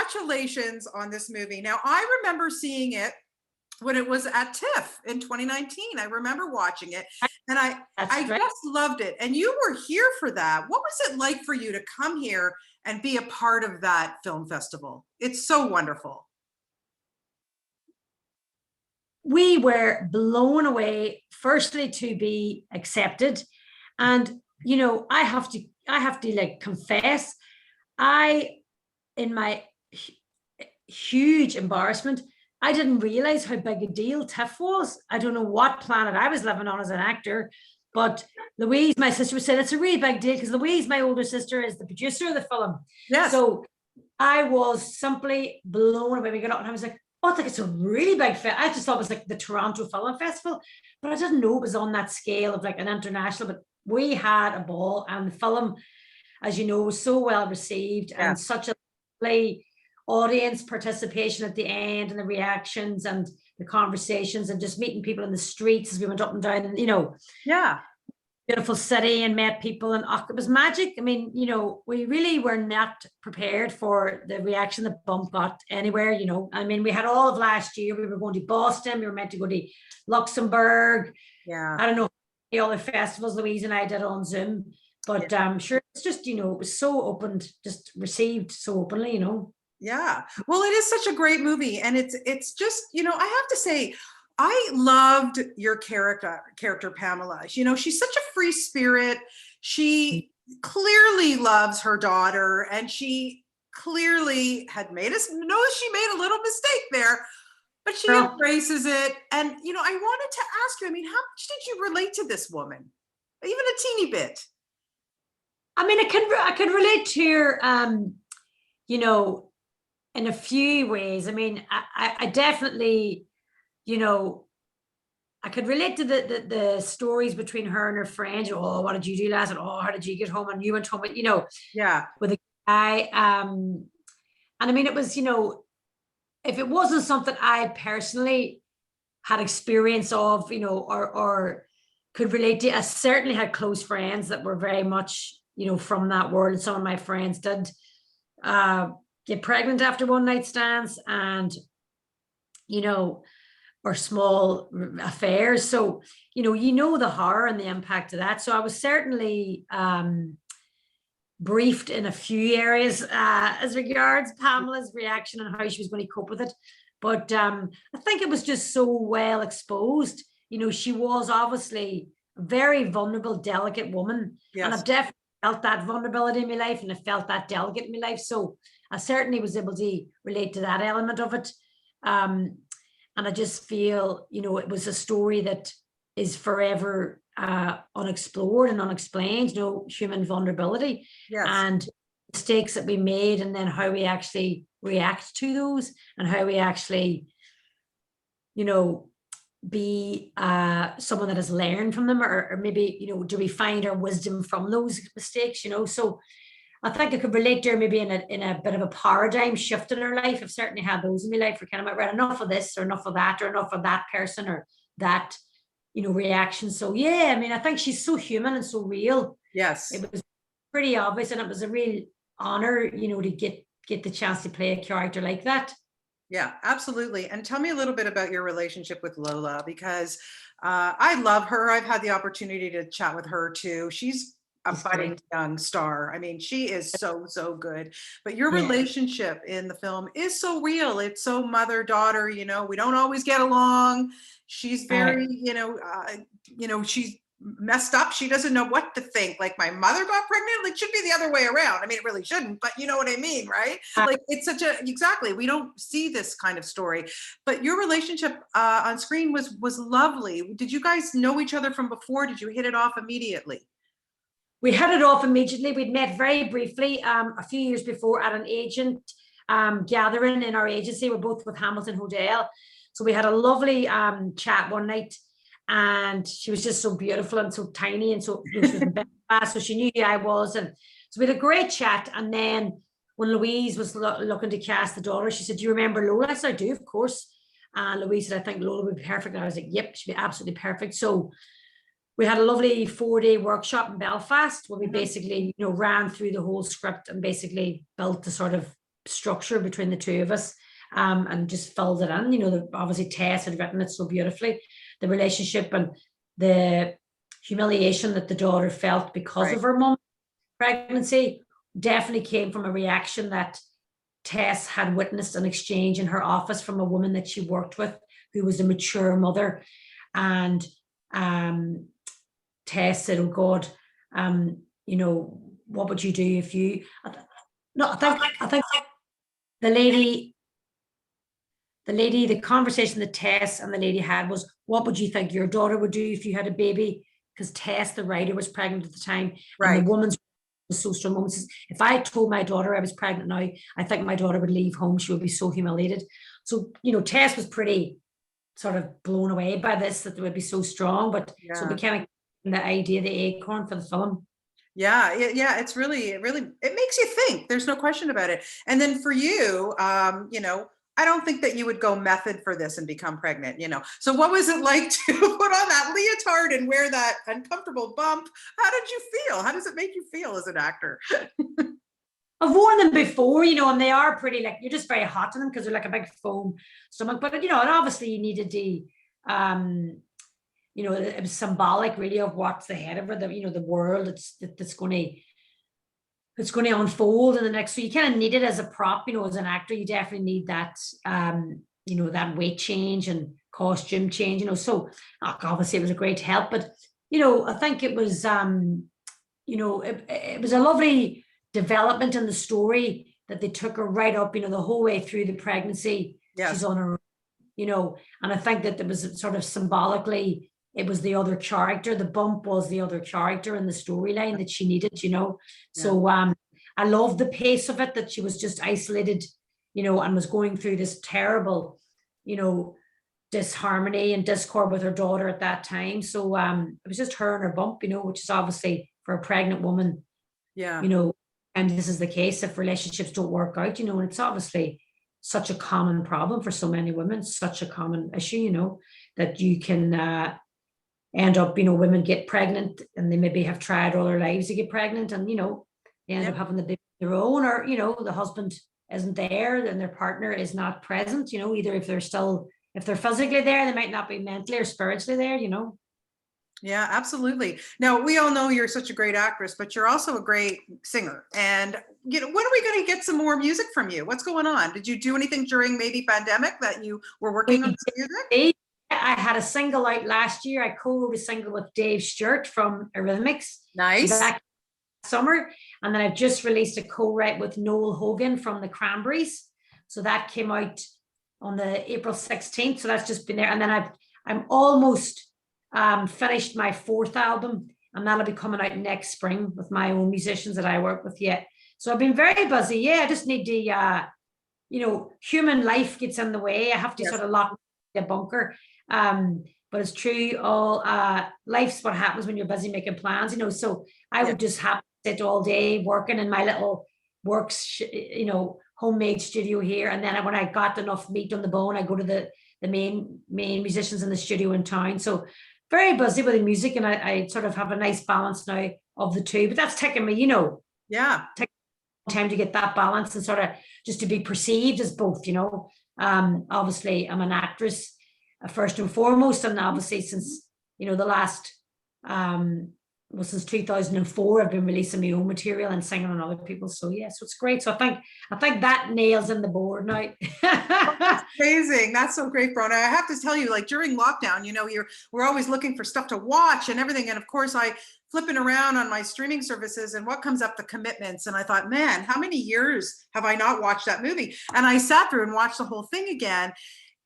congratulations on this movie. Now, I remember seeing it when it was at TIFF in 2019. I remember watching it, and I just loved it. And you were here for that. What was it like for you to come here and be a part of that film festival? It's so wonderful. We were blown away, firstly, to be accepted. And, you know, I have to like confess, in my huge embarrassment, I didn't realize how big a deal TIFF was. I don't know what planet I was living on as an actor, but Louise, my sister, was saying it's a really big deal because Louise, my older sister, is the producer of the film. Yes. So I was simply blown away. We got up and I was like, oh, I think it's a really big festival. I just thought it was like the Toronto Film Festival, but I didn't know it was on that scale of like an international. But we had a ball, and the film, as you know, was so well received, and such a lovely audience participation at the end, and the reactions and the conversations, and just meeting people in the streets as we went up and down, and, you know, beautiful city, and met people, and it was magic. I mean, you know, we really were not prepared for the reaction that Bump got anywhere, you know. I mean, we had all of last year, we were going to Boston, we were meant to go to Luxembourg. I don't know the other festivals Louise and I did on Zoom, but sure, it's just, you know, it was so opened, just received so openly, you know. Yeah, well, it is such a great movie, and it's just, you know, I have to say, I loved your character Pamela. You know, she's such a free spirit. She clearly loves her daughter, and she clearly had made us know she made a little mistake there, but she embraces it. And, you know, I wanted to ask you, I mean, how much did you relate to this woman? Even a teeny bit. I mean, I could relate to her, you know, in a few ways. I mean, I definitely, you know, I could relate to the stories between her and her friends. Oh, what did you do last night? Oh, how did you get home? And you went home, you know, with a guy. And I mean, it was, you know, if it wasn't something I personally had experience of, you know, or could relate to, I certainly had close friends that were very much, you know, from that world. And some of my friends did get pregnant after one night stands, and, you know, or small affairs. So, you know the horror and the impact of that. So I was certainly briefed in a few areas as regards Pamela's reaction and how she was going to cope with it. But I think it was just so well exposed. You know, she was obviously a very vulnerable, delicate woman. And I've definitely felt that vulnerability in my life, and I felt that delicate in my life. So I certainly was able to relate to that element of it. And I just feel, you know, it was a story that is forever unexplored and unexplained, you know, human vulnerability and mistakes that we made, and then how we actually react to those, and how we actually, you know, be someone that has learned from them, or maybe, you know, do we find our wisdom from those mistakes, you know. So I think I could relate to her maybe in a bit of a paradigm shift in her life. I've certainly had those in my life where kind of, right, enough of this, or enough of that, or enough of that person, or that, you know, reaction. So yeah, I mean, I think she's so human and so real. It was pretty obvious, and it was a real honor, you know, to get the chance to play a character like that. Yeah, absolutely. And tell me a little bit about your relationship with Lola, because I love her. I've had the opportunity to chat with her too. She's a budding young star. I mean, she is so good. But your relationship in the film is so real. It's so mother-daughter, you know, we don't always get along. She's very, you know, she's messed up. She doesn't know what to think. Like, my mother got pregnant, like, it should be the other way around. I mean, it really shouldn't, but you know what I mean, right? Like, it's such a, exactly, we don't see this kind of story. But your relationship on screen was lovely. Did you guys know each other from before? Did you hit it off immediately? We hit it off immediately. We'd met very briefly a few years before at an agent gathering in our agency. We're both with Hamilton Hodel. So we had a lovely chat one night, and she was just so beautiful and so tiny, and so, you know, she was in Belfast, so she knew who I was. And so we had a great chat. And then when Louise was looking to cast the daughter, she said, do you remember Lola? I said, I do, of course. And Louise said, I think Lola would be perfect. And I was like, yep, she'd be absolutely perfect. So we had a lovely 4-day workshop in Belfast where we basically, you know, ran through the whole script and basically built the sort of structure between the two of us, and just filled it in. Obviously Tess had written it so beautifully, the relationship and the humiliation that the daughter felt because of her mum's pregnancy definitely came from a reaction that Tess had witnessed an exchange in her office from a woman that she worked with who was a mature mother. And Tess said, oh God, what would you do if you... I think the conversation that Tess and the lady had was, what would you think your daughter would do if you had a baby? Because Tess, the writer, was pregnant at the time, and the woman's was so strong. Woman says, if I told my daughter I was pregnant now, I think my daughter would leave home. She would be so humiliated. So, Tess was pretty sort of blown away by this, that they would be so strong. But so we kind of the idea, the acorn for the film. Yeah, it's really, it makes you think. There's no question about it. And then for you, I don't think that you would go method for this and become pregnant, So what was it like to put on that leotard and wear that uncomfortable bump? How did you feel? How does it make you feel as an actor? I've worn them before, and they are pretty, like, you're just very hot in them because they're like a big foam stomach. But, and obviously you needed the, it was symbolic really of what's ahead of her, the world that's going to unfold in the next. So you kind of need it as a prop, as an actor. You definitely need that, that weight change and costume change. So obviously it was a great help. But I think it was, it was a lovely development in the story that they took her right up, the whole way through the pregnancy. Yes. She's on her, and I think that there was sort of symbolically, it was the other character. The bump was the other character in the storyline that she needed, So I loved the pace of it, that she was just isolated, and was going through this terrible, disharmony and discord with her daughter at that time. So it was just her and her bump, which is obviously for a pregnant woman, and this is the case if relationships don't work out, and it's obviously such a common problem for so many women, such a common issue, that you can end up, women get pregnant and they maybe have tried all their lives to get pregnant, and, they end up having the baby of their own, or, the husband isn't there and their partner is not present, either if they're physically there, they might not be mentally or spiritually there, Yeah, absolutely. Now, we all know you're such a great actress, but you're also a great singer. And, when are we going to get some more music from you? What's going on? Did you do anything during maybe pandemic that you were working on some music? I had a single out last year. I co-wrote a single with Dave Stewart from Eurythmics. Nice. Back summer. And then I've just released a co-write with Noel Hogan from the Cranberries. So that came out on the April 16th. So that's just been there. And then I'm almost finished my 4th album, and that'll be coming out next spring with my own musicians that I work with yet. So I've been very busy. Yeah, I just need the, human life gets in the way. I have to sort of lock the bunker. But it's true, all life's what happens when you're busy making plans, so I would just have to sit all day working in my little homemade studio here. And then when I got enough meat on the bone, I go to the main musicians in the studio in town. So very busy with the music, and I sort of have a nice balance now of the two, but that's taking me, taking time to get that balance and sort of just to be perceived as both, obviously I'm an actress first and foremost, and obviously since, the last, since 2004, I've been releasing my own material and singing on other people. So yeah, so it's great. So I think that nails in the board now. That's amazing. That's so great, Bronagh. I have to tell you, like during lockdown, we're always looking for stuff to watch and everything. And of course, I flipping around on my streaming services, and what comes up, the Commitments. And I thought, man, how many years have I not watched that movie? And I sat through and watched the whole thing again.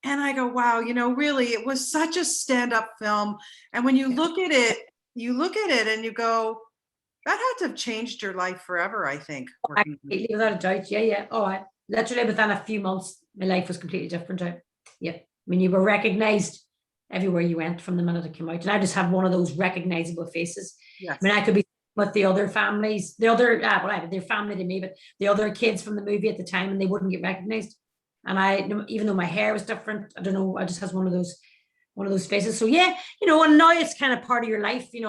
And I go, wow, really, it was such a stand-up film. And when you look at it and you go, that had to have changed your life forever, I think. Without a doubt. Yeah. Oh, literally within a few months, my life was completely different. Yeah. I mean, you were recognized everywhere you went from the minute it came out. And I just have one of those recognizable faces. Yes. I mean, I could be with the other families, their family to me, but the other kids from the movie at the time, and they wouldn't get recognized. And even though my hair was different, I don't know, I just has one of those faces. So yeah, and now it's kind of part of your life, and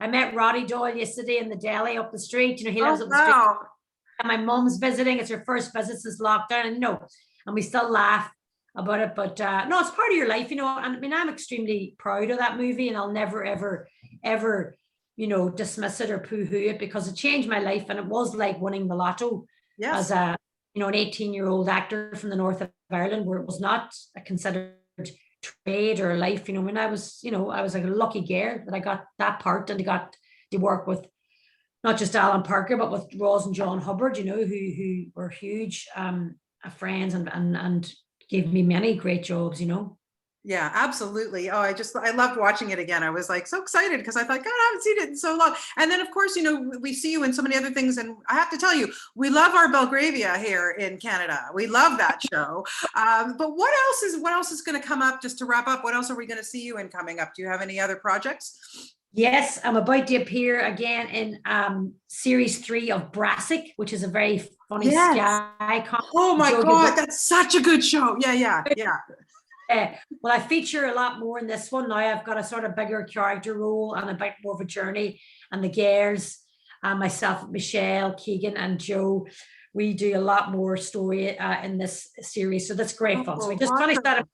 I met Roddy Doyle yesterday in the deli up the street. He lives up the street. my mom's visiting. It's her first visit since lockdown, and and we still laugh about it. But no, it's part of your life, And I mean, I'm extremely proud of that movie, and I'll never, ever, ever, dismiss it or poo-hoo it, because it changed my life, and it was like winning the lotto Yes. as an 18-year-old actor from the north of Ireland, where it was not a considered trade or life. When I was, I was like a lucky girl that I got that part, and I got to work with not just Alan Parker, but with Ross and John Hubbard, who were huge friends and gave me many great jobs. Yeah, absolutely. Oh, I loved watching it again. I was like so excited because I thought, God, I haven't seen it in so long. And then, of course, we see you in so many other things. And I have to tell you, we love our Belgravia here in Canada. We love that show. But what else is going to come up, just to wrap up? What else are we going to see you in coming up? Do you have any other projects? Yes, I'm about to appear again in series 3 of Brassic, which is a very funny Sky comedy. Oh my God, that's such a good show. Yeah. Well, I feature a lot more in this one now. I've got a sort of bigger character role and a bit more of a journey. And the girls, myself, Michelle, Keegan, and Joe, we do a lot more story in this series. So that's great fun. So we just finished that,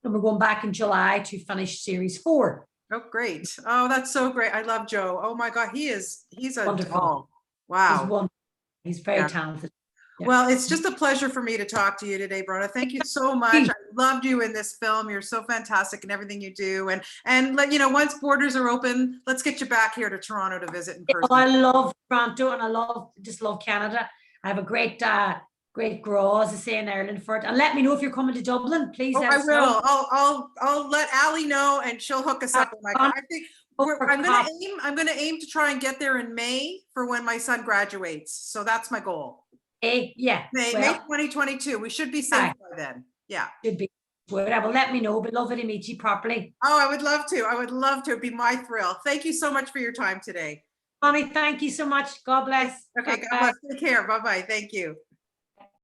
and we're going back in July to finish series 4. Oh, great. Oh, that's so great. I love Joe. Oh my God, he's a Wonderful. doll. Wow. He's wonderful. He's very talented. Yeah. Well, it's just a pleasure for me to talk to you today, Bronagh. Thank you so much. I loved you in this film. You're so fantastic in everything you do. And once borders are open, let's get you back here to Toronto to visit in person. I love Toronto, and I just love Canada. I have a great grow, as I say in Ireland, for it. And let me know if you're coming to Dublin, please. I will. I'll let Ali know, and she'll hook us up. I think I'm gonna aim to try and get there in May for when my son graduates. So that's my goal. May 2022. We should be safe by then. Yeah. Should be. Whatever. Let me know. But lovely to meet you properly. Oh, I would love to. It'd be my thrill. Thank you so much for your time today. Bonnie, thank you so much. God bless. Okay, God bless. Take care. Bye-bye. Thank you.